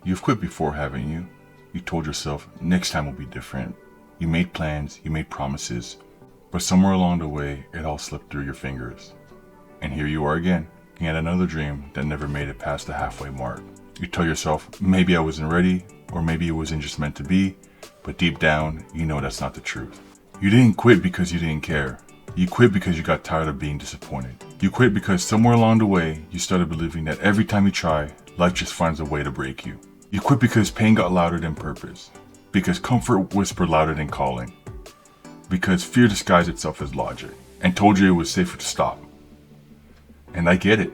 You've quit before, haven't you? You told yourself next time will be different. You made plans, you made promises, but somewhere along the way, it all slipped through your fingers. And here you are again, looking at another dream that never made it past the halfway mark. You tell yourself, maybe I wasn't ready, or maybe it wasn't just meant to be, but deep down, you know that's not the truth. You didn't quit because you didn't care. You quit because you got tired of being disappointed. You quit because somewhere along the way, you started believing that every time you try, life just finds a way to break you. You quit because pain got louder than purpose. Because comfort whispered louder than calling. Because fear disguised itself as logic and told you it was safer to stop. And I get it.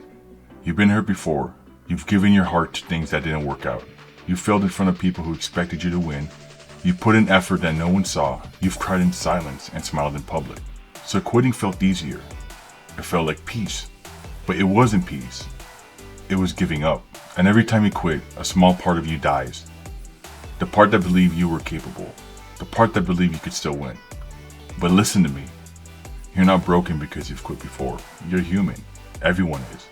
You've been hurt before. You've given your heart to things that didn't work out. You failed in front of people who expected you to win. You put in effort that no one saw. You've cried in silence and smiled in public. So quitting felt easier. It felt like peace. But it wasn't peace. It was giving up. And every time you quit, a small part of you dies. The part that believed you were capable. The part that believed you could still win. But listen to me. You're not broken because you've quit before. You're human. Everyone is.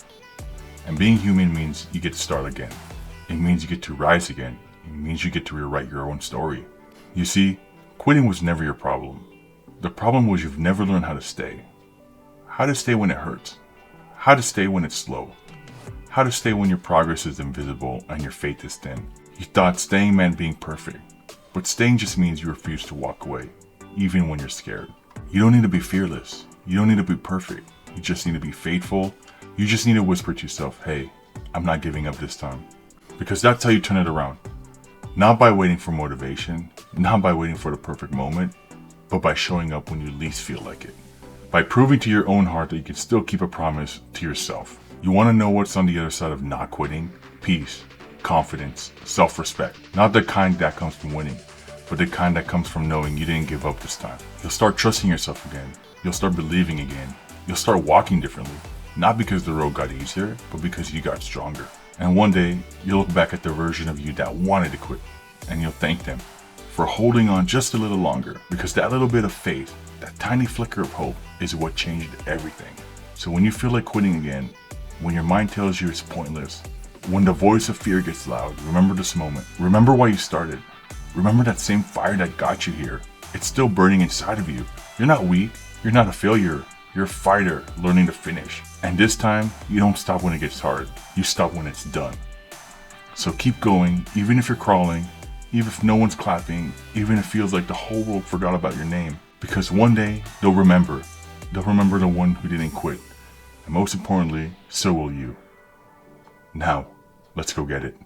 And being human means you get to start again. It means you get to rise again. It means you get to rewrite your own story. You see, quitting was never your problem. The problem was you've never learned how to stay. How to stay when it hurts. How to stay when it's slow. How to stay when your progress is invisible and your faith is thin. You thought staying meant being perfect. But staying just means you refuse to walk away, even when you're scared. You don't need to be fearless. You don't need to be perfect. You just need to be faithful. You just need to whisper to yourself, hey, I'm not giving up this time. Because that's how you turn it around. Not by waiting for motivation, not by waiting for the perfect moment, but by showing up when you least feel like it. By proving to your own heart that you can still keep a promise to yourself. You want to know what's on the other side of not quitting? Peace, confidence, self-respect. Not the kind that comes from winning, but the kind that comes from knowing you didn't give up this time. You'll start trusting yourself again. You'll start believing again. You'll start walking differently. Not because the road got easier, but because you got stronger. And one day, you'll look back at the version of you that wanted to quit, and you'll thank them for holding on just a little longer, because that little bit of faith, that tiny flicker of hope, is what changed everything. So when you feel like quitting again, when your mind tells you it's pointless, when the voice of fear gets loud, remember this moment. Remember why you started. Remember that same fire that got you here. It's still burning inside of you. You're not weak. You're not a failure. You're a fighter learning to finish. And this time, you don't stop when it gets hard. You stop when it's done. So keep going, even if you're crawling, even if no one's clapping, even if it feels like the whole world forgot about your name. Because one day, they'll remember. They'll remember the one who didn't quit. And most importantly, so will you. Now, let's go get it.